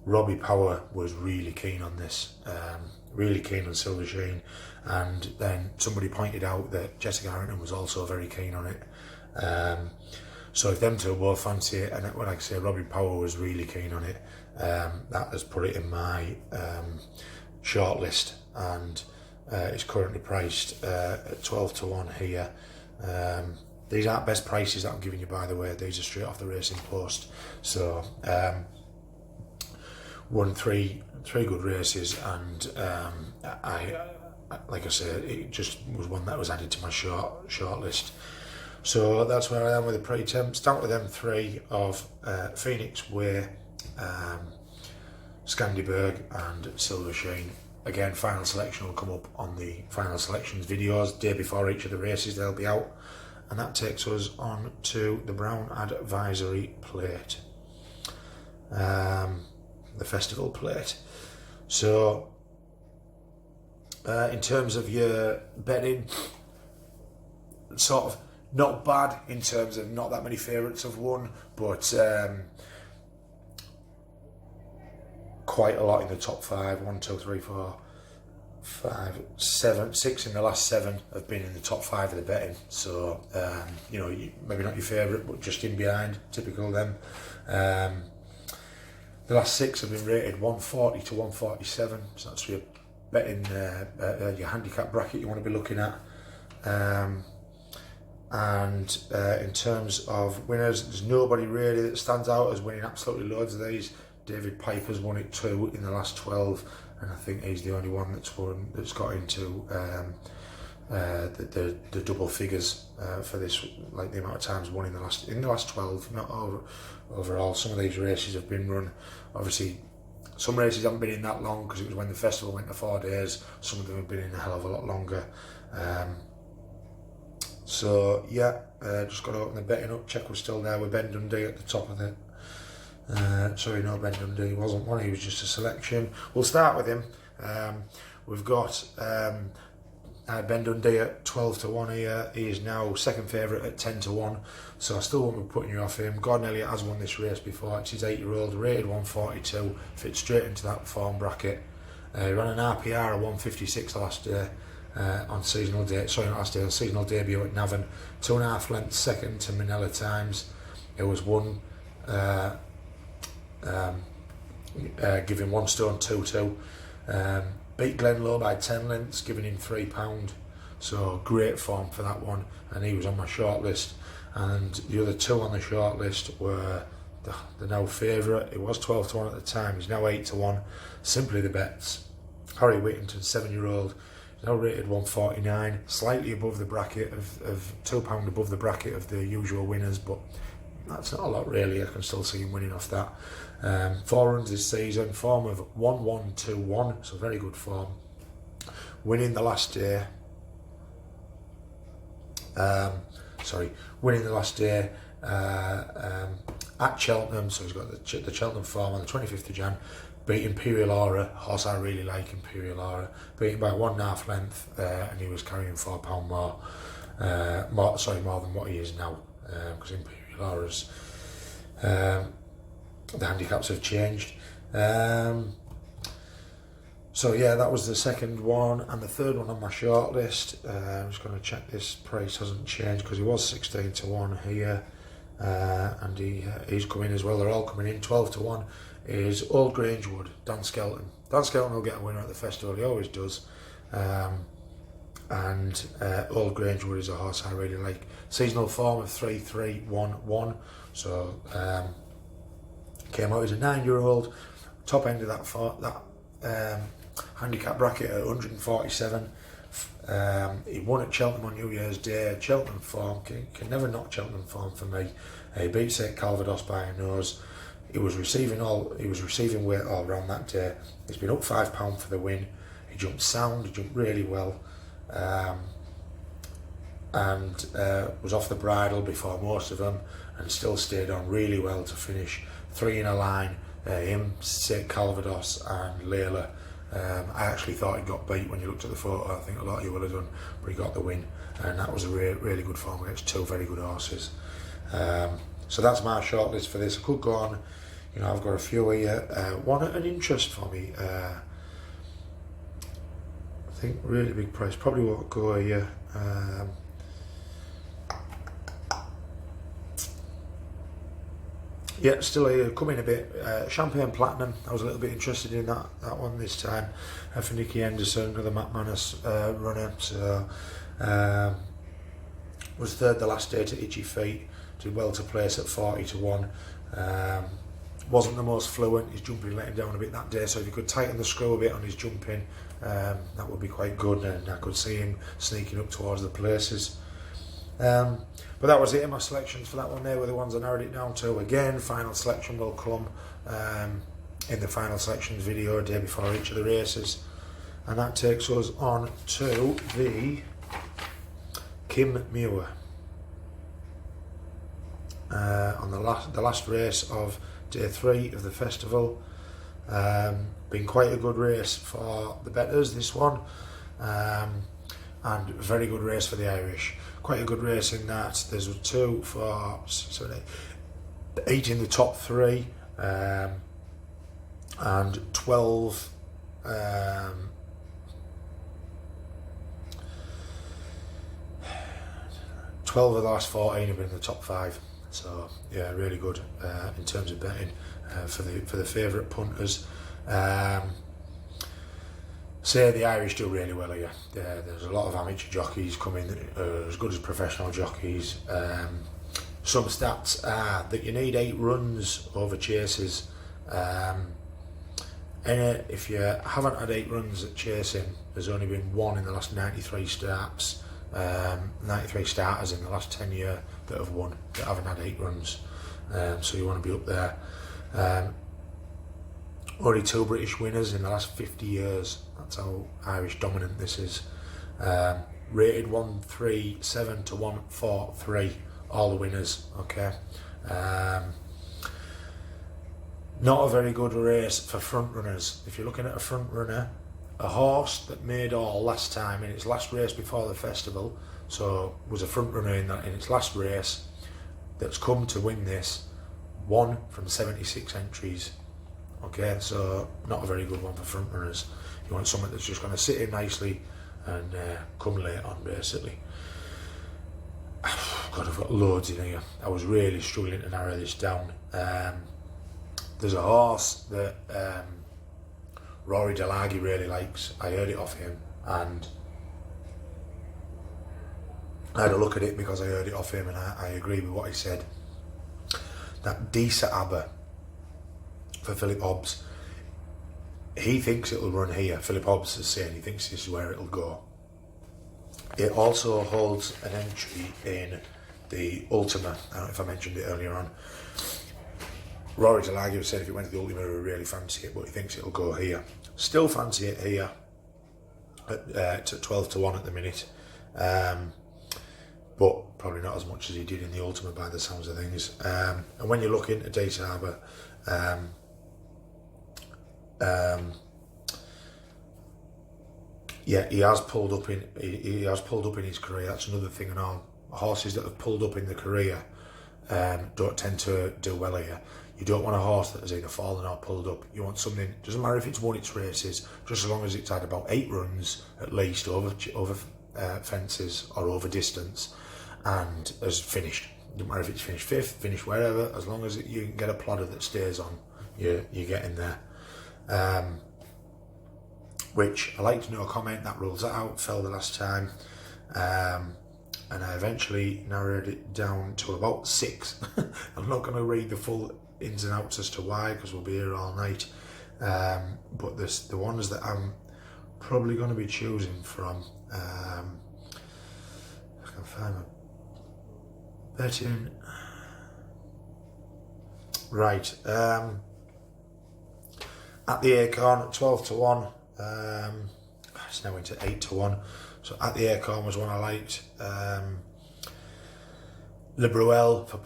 Robbie Power was really keen on this, really keen on Silver Sheen, and then somebody pointed out that Jessica Harrington was also very keen on it. So if them two both fancy it, and when I say Robbie Power was really keen on it, that has put it in my shortlist, and it's currently priced at 12-1 here. These aren't best prices that I'm giving you, by the way. These are straight off the Racing Post. So won three good races, and I like I said, it just was one that was added to my short list. So that's where I am with the pre-temp. Start with them 3 of Phoenix Way, Scandiberg and Silver Sheen. Again, final selection will come up on the final selections videos. Day before each of the races they'll be out. And that takes us on to the Brown Advisory Plate. The Festival Plate. So, in terms of your betting, sort of not bad in terms of not that many favourites have won, but quite a lot in the top 5. 1, 2, 3, 4, 5, 7, 6 in the last 7 have been in the top 5 of the betting. So you know, maybe not your favourite, but just in behind. Typical them. The last 6 have been rated 140 to 147. So that's your betting, your handicap bracket you want to be looking at. And in terms of winners, there's nobody really that stands out as winning absolutely loads of these. David Piper's won it 2 in the last 12, and I think he's the only one that's got into the double figures for this, like the amount of times won in the last 12. Not overall. Some of these races have been run. Obviously, some races haven't been in that long because it was when the festival went to 4 days. Some of them have been in a hell of a lot longer. So yeah, just got to open the betting up. Check we're still there with Ben Dundee at the top of it. Sorry, no, Ben Dundee wasn't one. He was just a selection. We'll start with him. We've got Ben Dundee at 12-1 here. He is now second favourite at 10-1. So I still won't be putting you off him. Gordon Elliott has won this race before. It's his 8-year-old, rated 142. Fits straight into that form bracket. He ran an RPR of 156 last day. On seasonal debut at Navan, 2.5 lengths second to Manila Times. It was won, giving 1 stone 2-2. Beat Glenlow by 10 lengths, giving him £3. So great form for that one, and he was on my short list. And the other 2 on the short list were the now favourite. It was 12-1 at the time. He's now 8-1. Simply the Bets. Harry Whittington, 7-year-old. Now rated 149, slightly above the bracket of £2 above the bracket of the usual winners, but that's not a lot really. I can still see him winning off that. 4 runs this season, form of 1-1-2-1, so very good form. Winning the last day. Winning the last day at Cheltenham, so he's got the Cheltenham form on the 25th of Jan, beat Imperial Aura, horse I really like, Imperial Aura, beaten by 1.5 length, and he was carrying £4 more than what he is now, because Imperial Aura's, the handicaps have changed. So yeah, that was the second one, and the third one on my short list. I'm just going to check this price hasn't changed, because he was 16 to 1 here, and he's coming as well. They're all coming in. 12 to 1 is Old Grangewood, Dan Skelton. Dan Skelton will get a winner at the festival, he always does. And Old Grangewood is a horse I really like. Seasonal form of 3-3-1-1. So came out as a 9-year-old. Top end of that handicap bracket at 147. He won at Cheltenham on New Year's Day. Cheltenham form, can never knock Cheltenham form for me. He beat St Calvados by a nose. He was receiving weight all around that day. He's been up £5 for the win. He jumped sound, he jumped really well, and was off the bridle before most of them, and still stayed on really well to finish 3 in a line. Him, St Calvados and Layla. I actually thought he got beat when you looked at the photo. I think a lot of you will have done, but he got the win, and that was a really good form against 2 very good horses. So that's my shortlist for this. I could go on, I've got a few here. One at an interest for me. I think really big price, probably won't go here. Yeah, still here, coming a bit. Champagne Platinum, I was a little bit interested in that one this time. For Nicky Henderson, the Matt Manus runner. So, was third the last day to Itchy Feet. Did well to place at 40 to 1. Wasn't the most fluent, his jumping let him down a bit that day, so if you could tighten the screw a bit on his jumping, that would be quite good, and I could see him sneaking up towards the places. But that was it in my selections for that one. There were the ones I narrowed it down to. Again, final selection will come in the final selections video a day before each of the races, and that takes us on to the Kim Muir. On the last race of day 3 of the festival. Been quite a good race for the betters, this one, and very good race for the Irish. Quite a good race in that there's 2, 4, 7, 8 in the top 3, and 12 12 of the last 14 have been in the top 5. So yeah, really good in terms of betting for the favourite punters. Say the Irish do really well here. There's a lot of amateur jockeys coming as good as professional jockeys. Some stats are that you need 8 runs over chases. And if you haven't had 8 runs at chasing, there's only been 1 in the last 93 starts. 93 starters in the last 10 years that have won, that haven't had 8 runs. So you want to be up there. Only 2 British winners in the last 50 years. That's how Irish dominant this is. Rated 137 to 143, all the winners. Okay. Not a very good race for front runners. If you're looking at a front runner, a horse that made all last time in its last race before the festival, so was a front runner in its last race, that's come to win this, 1 from 76 entries. Okay, so not a very good one for front runners. You want someone that's just going to sit in nicely and come late on, basically. God, I've got loads in here. I was really struggling to narrow this down. There's a horse that Rory Delaghi really likes. I heard it off him, and I had a look at it because I heard it off him, and I agree with what he said. That Disa Abba for Philip Hobbs, he thinks it'll run here. Philip Hobbs is saying he thinks this is where it'll go. It also holds an entry in the Ultima. I don't know if I mentioned it earlier on. Rory Delagio said if it went to the Ultima, he would really fancy it, but he thinks it'll go here. Still fancy it here at 12 to 1 at the minute. But probably not as much as he did in the Ultima by the sounds of things. And when you look into Data Harbour, yeah, he has pulled up in his career. That's another thing, and all horses that have pulled up in the career don't tend to do well here. You don't want a horse that has either fallen or pulled up. You want something, doesn't matter if it's won its races, just as long as it's had about 8 runs at least over fences or over distance and has finished. Doesn't matter if it's finished 5th, finished wherever, as long as you can get a plodder that stays on, you get in there. Which I like to know a comment that rules it out, fell the last time. And I eventually narrowed it down to about 6. I'm not going to read the full ins and outs as to why, because we'll be here all night. But the ones that I'm probably going to be choosing from, I can find my betting. Right. At the Acorn, 12 to 1. It's now into 8 to 1. So at the Acorn was one I liked. Le Bruel for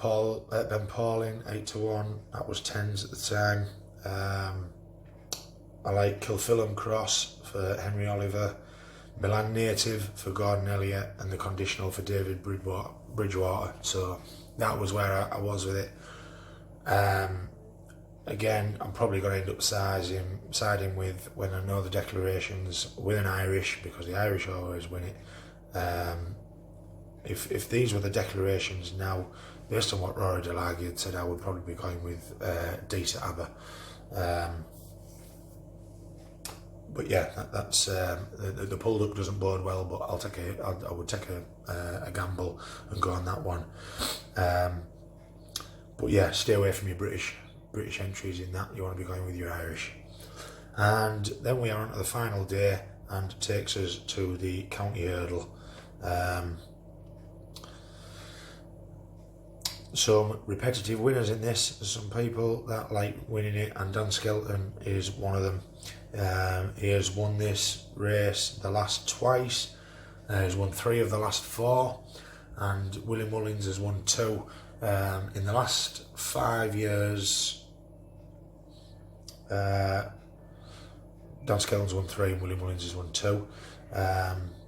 Ben Pauling, 8 to 1. That was 10s at the time. I like Kilfillan Cross for Henry Oliver, Milan Native for Gordon Elliott, and the Conditional for David Bridgewater. So that was where I was with it. Again, I'm probably going to end up siding with, when I know the declarations, with an Irish, because the Irish always win it. If these were the declarations now, based on what Rory Delagio had said, I would probably be going with Dita Abba. But yeah, that's the pulled up doesn't bode well, but I would take a gamble and go on that one. But yeah, stay away from your British entries in that. You want to be going with your Irish. And then we are on to the final day, and it takes us to the county hurdle. Some repetitive winners in this. There's some people that like winning it, and Dan Skelton is one of them. He has won this race the last twice. He's won 3 of the last 4, and Willie Mullins has won 2. In the last 5 years, Dan Skelton's won 3 and Willie Mullins has won 2.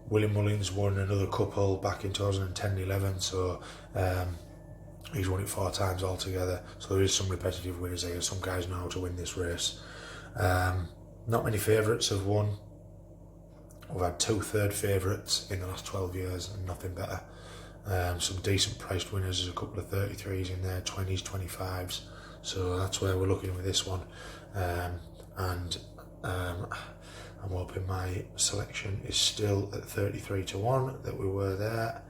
Willie Mullins won another couple back in 2010-11, so he's won it 4 times altogether. So there is some repetitive winners here. Some guys know how to win this race. Not many favourites have won. We've had 2 third favourites in the last 12 years and nothing better. Some decent priced winners. There's a couple of 33s in there, 20s, 25s. So that's where we're looking with this one. I'm hoping my selection is still at 33 to 1 that we were there.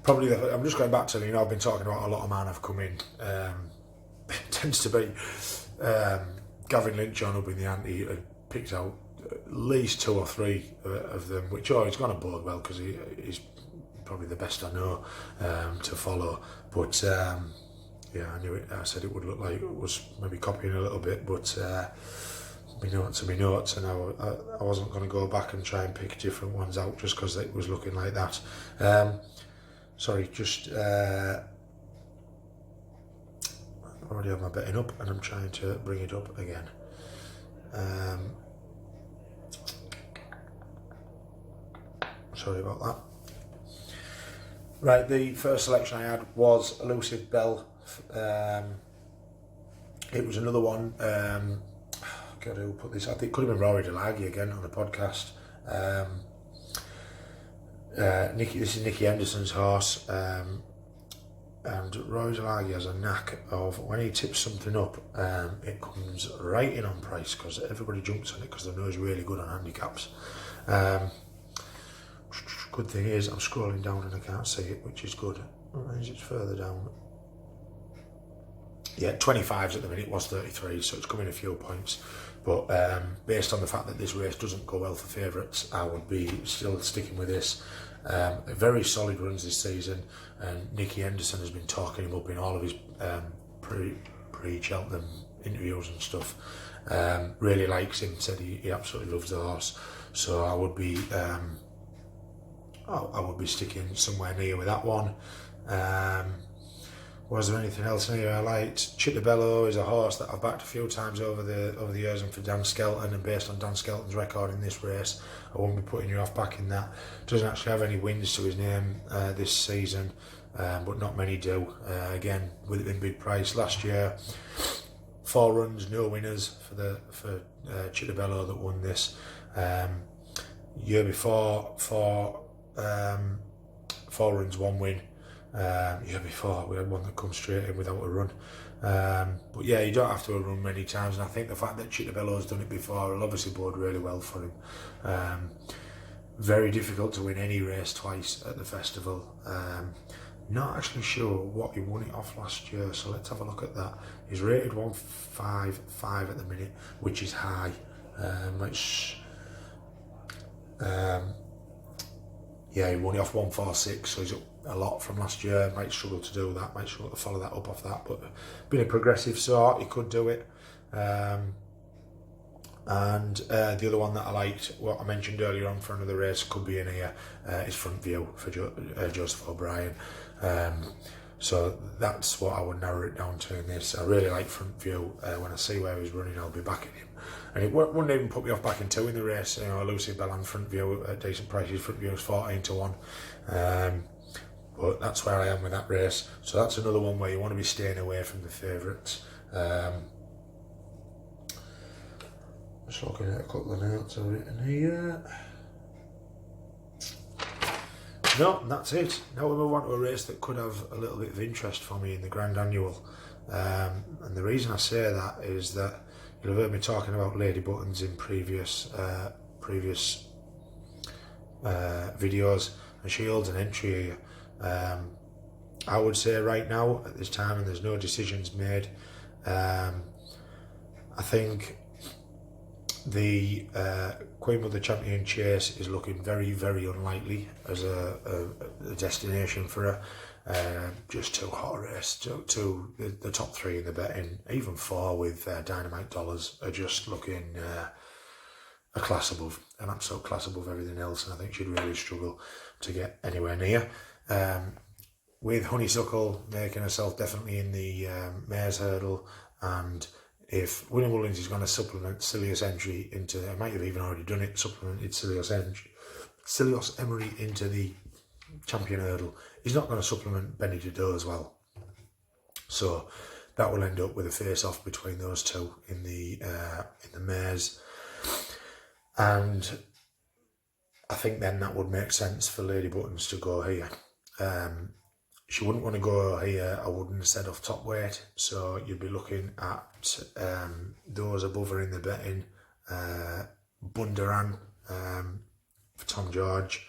Probably, I'm just going back to, I've been talking about a lot of man have come in. It tends to be Gavin Lynch on up in the ante picked out at least 2 or 3 of them, which it's going to bode well because he's probably the best I know to follow. But yeah, I knew it. I said it would look like it was maybe copying a little bit, but me notes are me notes, and I wasn't going to go back and try and pick different ones out just because it was looking like that. Sorry, just I already have my betting up, and I'm trying to bring it up again. Sorry about that. Right, the first selection I had was Elusive Bell. It was another one. God, who put this? I think it could have been Rory Delagio again on the podcast. This is Nicky Henderson's horse, and Rory Delagio has a knack of when he tips something up, it comes right in on price because everybody jumps on it because they know he's really good on handicaps. Good thing is I'm scrolling down and I can't see it, which is good. Or is it further down? Yeah, 25s at the minute, was 33, so it's coming a few points. But based on the fact that this race doesn't go well for favourites, I would be still sticking with this. Very solid runs this season, and Nicky Henderson has been talking him up in all of his pre-Cheltenham interviews and stuff. Really likes him, said he absolutely loves the horse. So I would be sticking somewhere near with that one. Was there anything else in here I liked? Chittabello is a horse that I've backed a few times over the years, and for Dan Skelton, and based on Dan Skelton's record in this race, I won't be putting you off backing that. Doesn't actually have any wins to his name this season, but not many do. Again, with it being big price last year, 4 runs, no winners for Chittabello that won this. Year before, 4 runs, 1 win. Year before we had one that come straight in without a run, but yeah, you don't have to run many times, and I think the fact that Chittabello's done it before will obviously bode really well for him. Very difficult to win any race twice at the festival. Not actually sure what he won it off last year, so let's have a look at that. He's rated 155 at the minute, which is high. Yeah, he won it off 146, so he's up a lot from last year. Might struggle to do that, might struggle to follow that up off that, but being a progressive sort, he could do it. And the other one that I liked, what I mentioned earlier on for another race, could be in here, is Front View for Joseph O'Brien. So that's what I would narrow it down to in this. I really like Front View. When I see where he's running, I'll be backing him. And it wouldn't even put me off backing 2 in the race. You know, Lucy Bell and Front View at decent prices. Front View is 14-1. But that's where I am with that race. So that's another one where you want to be staying away from the favourites. Just looking at a couple of notes I've written here. No, that's it. Now we move on to a race that could have a little bit of interest for me in the Grand Annual. And the reason I say that is that you'll have heard me talking about Lady Buttons in previous videos, and she holds an entry here. I would say right now, at this time, and there's no decisions made, I think the Queen Mother Champion Chase is looking very, very unlikely as a destination for her. Just too hot a race. The top 3 in the betting, even 4 with Dynamite Dollars, are just looking a class above, an absolute class above everything else, and I think she'd really struggle to get anywhere near. With Honeysuckle making herself definitely in the Mares Hurdle, and if William Mullins is going to supplement Silius Entry into, I might have even already done it, supplemented Silius Emery into the Champion Hurdle, he's not going to supplement Benny Dado as well. So that will end up with a face-off between those two in the Mares. And I think then that would make sense for Lady Buttons to go here. She wouldn't want to go here, I wouldn't have said off top weight, so you'd be looking at those above her in the betting. Bundaran for Tom George.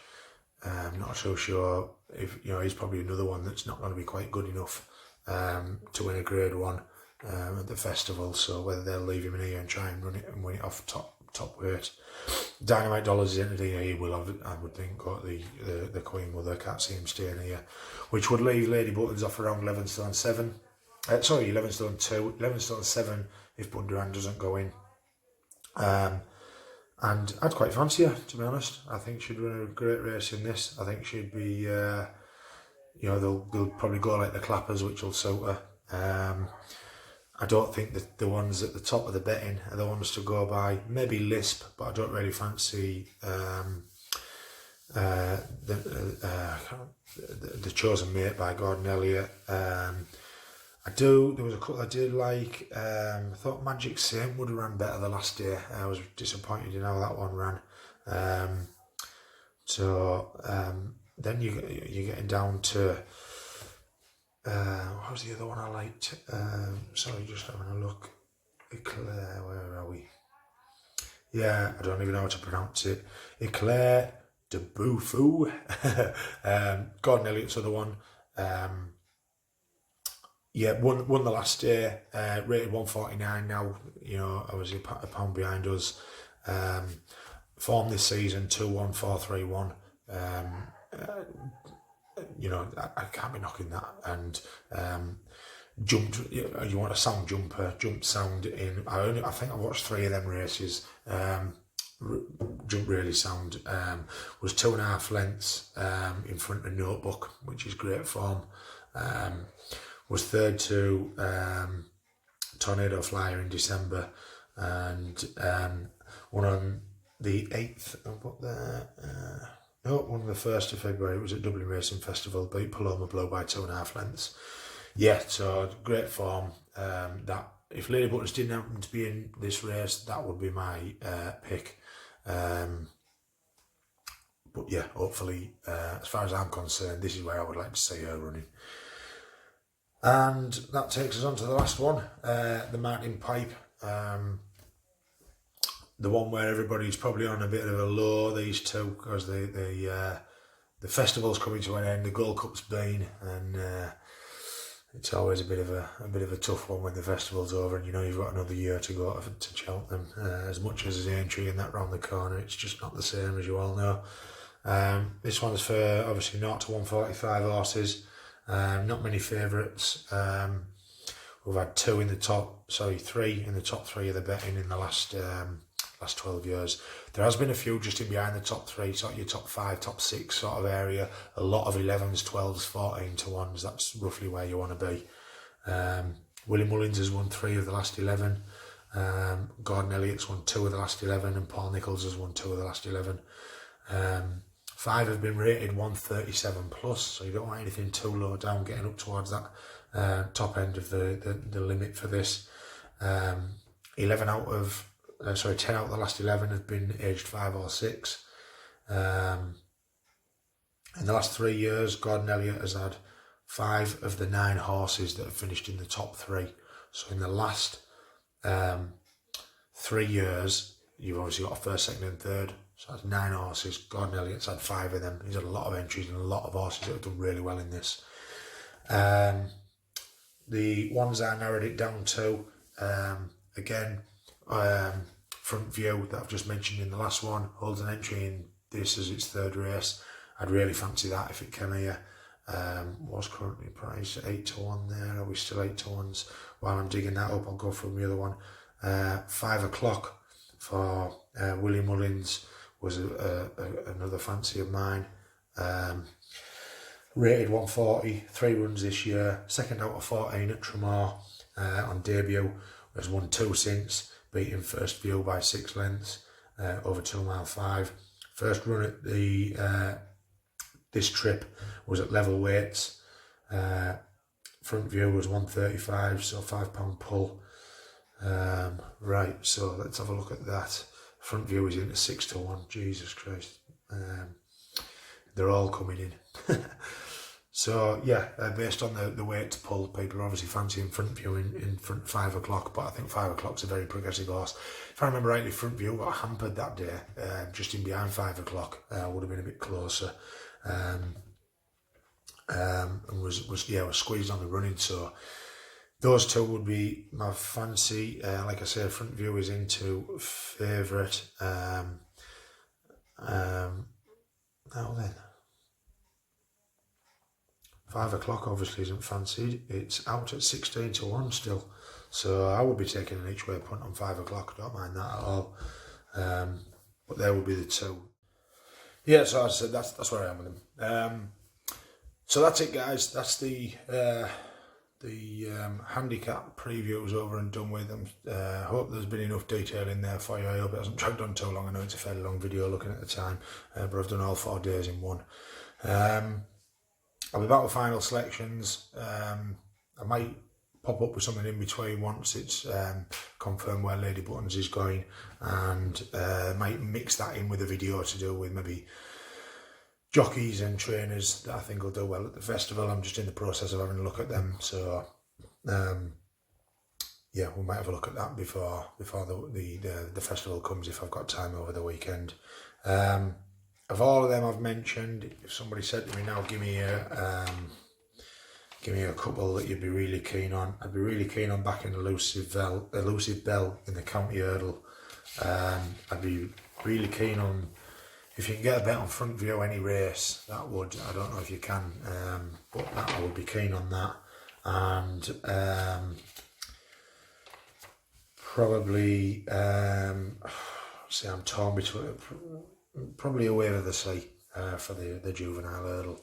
Not so sure if, you know, he's probably another one that's not going to be quite good enough to win a grade 1 at the festival, so whether they'll leave him in here and try and run it and win it off top weight. Dynamite Dollars is into here, he will have, I would think, got the Queen Mother. Can't see him staying here, which would leave Lady Buttons off around 11 stone 7. 11 stone 2, 11 stone 7 if Bundaran doesn't go in. And I'd quite fancy her, to be honest. I think she'd run a great race in this. I think she'd be, you know, they'll probably go like the Clappers, which will suit her. I don't think that the ones at the top of the betting are the ones to go by. Maybe Lisp, but I don't really fancy the Chosen Mate by Gordon Elliott. There was a couple I did like. I thought Magic Saint would have ran better the last day. I was disappointed in how that one ran. Then you're getting down to what was the other one I liked? Sorry, just having a look. Eclair, where are we? Yeah, I don't even know how to pronounce it. Eclair de Buffou. Gordon Elliott's other one. yeah, won the last day, rated 149 now, obviously a pound behind us. Form this season 2-1-4-3-1. I can't be knocking that. And jumped, you want a sound jumper, jumped sound in. I think I watched 3 of them races. Jump really sound. Was 2.5 lengths in front of Notebook, which is great form. Was third to Tornado Flyer in December, and won on the 8th of one of the 1st of February. It was at Dublin Racing Festival, beat Paloma Blow by 2.5 lengths. Yeah, so great form. That if Lady Buttons didn't happen to be in this race, that would be my pick. But yeah, hopefully, as far as I'm concerned, this is where I would like to see her running. And that takes us on to the last one, the Martin Pipe. The one where everybody's probably on a bit of a low, these two, because the festival's coming to an end, the Gold Cup's been, and it's always a bit of a tough one when the festival's over and you've got another year to go to Cheltenham. As much as there's Aintree and that round the corner, it's just not the same, as you all know. This one's for obviously 0 to 145 horses. Not many favourites. We've had 3 in the top 3 of the betting in the last 12 years. There has been a few just in behind the top 3, sort of your top 5, top 6 sort of area. A lot of 11s, 12s, 14 to 1s. That's roughly where you want to be. Willie Mullins has won 3 of the last 11. Gordon Elliott's won 2 of the last 11, and Paul Nicholls has won 2 of the last 11. 5 have been rated 137 plus, so you don't want anything too low down, getting up towards that top end of the limit for this. 10 out of the last 11 have been aged 5 or 6. In the last 3 years, Gordon Elliott has had 5 of the 9 horses that have finished in the top 3. So in the last 3 years, you've obviously got a first, second and third. So that's 9 horses. Gordon Elliott's had 5 of them. He's had a lot of entries and a lot of horses that have done really well in this. The ones I narrowed it down to, Front View that I've just mentioned in the last one, holds an entry in this as its 3rd race. I'd really fancy that if it came here. Was currently priced at 8 to 1 there. Are we still 8 to 1s? While I'm digging that up, I'll go from the other one. 5 o'clock for Willie Mullins was another fancy of mine. Rated 140, 3 runs this year, 2nd out of 14 at Tremor on debut. Has won 2 since, beating First View by 6 lengths, over 2 mile 5. First run at this trip was at level weights. Front View was 135, so £5 pull. Right, so let's have a look at that. Front View is into 6 to 1. Jesus Christ. They're all coming in. So yeah, based on the weight to pull, people are obviously fancying Front View in front 5 o'clock, but I think 5 o'clock's a very progressive horse. If I remember rightly, Front View got hampered that day, just in behind 5 o'clock. Would have been a bit closer. And was squeezed on the running, so those 2 would be my fancy. Like I said, Front View is into favourite. Now then, 5 o'clock obviously isn't fancied. It's out at 16 to 1 still, so I would be taking an each way punt on 5 o'clock. I don't mind that at all. But there will be the 2. Yeah, so as I said, that's where I am with them. So that's it, guys. That's the handicap previews over and done with them. Hope there's been enough detail in there for you. I hope it hasn't dragged on too long. I know it's a fairly long video looking at the time, but I've done all 4 days in one. I'll be back with final selections. I might pop up with something in between once it's confirmed where Lady Buttons is going, and might mix that in with a video to do with maybe jockeys and trainers that I think will do well at the festival. I'm just in the process of having a look at them, so yeah, we might have a look at that before the festival comes, if I've got time over the weekend. Of all of them I've mentioned, if somebody said to me now, give me give me a couple that you'd be really keen on. I'd be really keen on backing Elusive Bell in the county hurdle. I'd be really keen on, if you can get a bet on Front View any race, that would, I don't know if you can, but that, I would be keen on that. And probably, see, I'm torn between, probably Away with the Sea for the juvenile hurdle.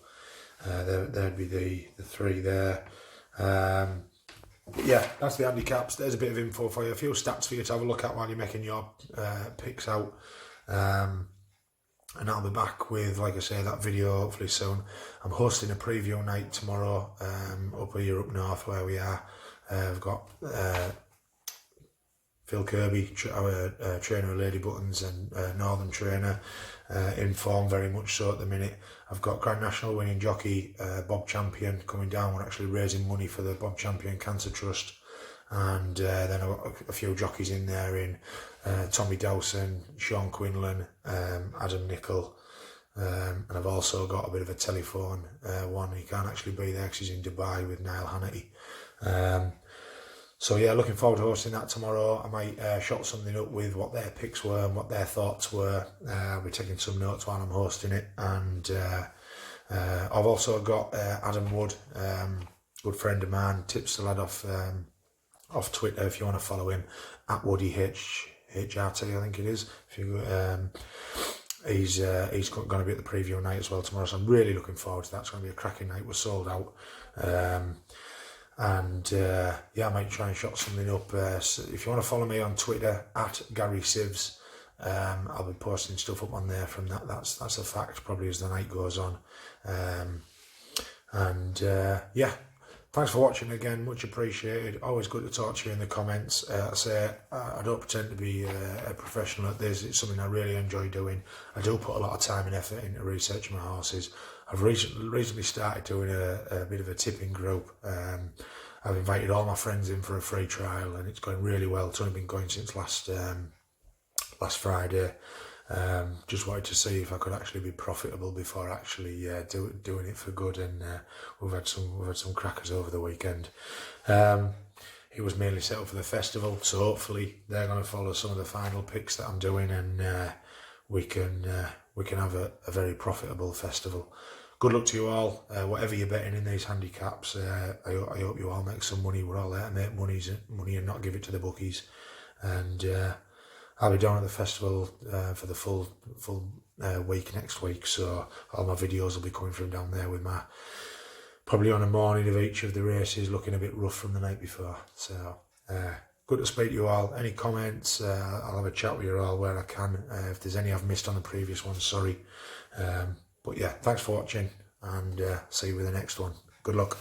There'd be the three there. Yeah, that's the handicaps. There's a bit of info for you, a few stats for you to have a look at while you're making your picks out. And I'll be back with, like I say, that video hopefully soon. I'm hosting a preview night tomorrow up here up north where we are. I've got Phil Kirby, our trainer of Lady Buttons and Northern trainer, in form very much so at the minute. I've got Grand National winning jockey Bob Champion coming down. We're actually raising money for the Bob Champion Cancer Trust. And then I've got a few jockeys in there in Tommy Dawson, Sean Quinlan, Adam Nicol, and I've also got a bit of a telephone one. He can't actually be there because he's in Dubai with Niall Hannity. So yeah, looking forward to hosting that tomorrow. I might shot something up with what their picks were and what their thoughts were. I'll be taking some notes while I'm hosting it. And I've also got Adam Wood, good friend of mine, tips the lad off Twitter if you want to follow him, at Woody HRT, I think it is. If you he's going to be at the preview night as well tomorrow, so I'm really looking forward to that. It's going to be a cracking night. We're sold out. Yeah, I might try and shot something up. So if you want to follow me on Twitter, at Gary Sivs, I'll be posting stuff up on there from that. That's a fact, probably as the night goes on. Yeah, thanks for watching again, much appreciated. Always good to talk to you in the comments. I don't pretend to be a professional at this. It's something I really enjoy doing. I do put a lot of time and effort into researching my horses. I've recently started doing a bit of a tipping group. I've invited all my friends in for a free trial and it's going really well. It's only been going since last Friday. Just wanted to see if I could actually be profitable before actually doing it for good, and we've had some crackers over the weekend. It was mainly set up for the festival, so hopefully they're going to follow some of the final picks that I'm doing, and we can have a very profitable festival. Good luck to you all. Whatever you're betting in these handicaps, I hope you all make some money. We're all there to make money and not give it to the bookies. And I'll be down at the festival for the full week next week, so all my videos will be coming from down there with my, probably on the morning of each of the races, looking a bit rough from the night before. So good to speak to you all. Any comments, I'll have a chat with you all where I can. If there's any I've missed on the previous one, sorry. But yeah, thanks for watching, and see you with the next one. Good luck.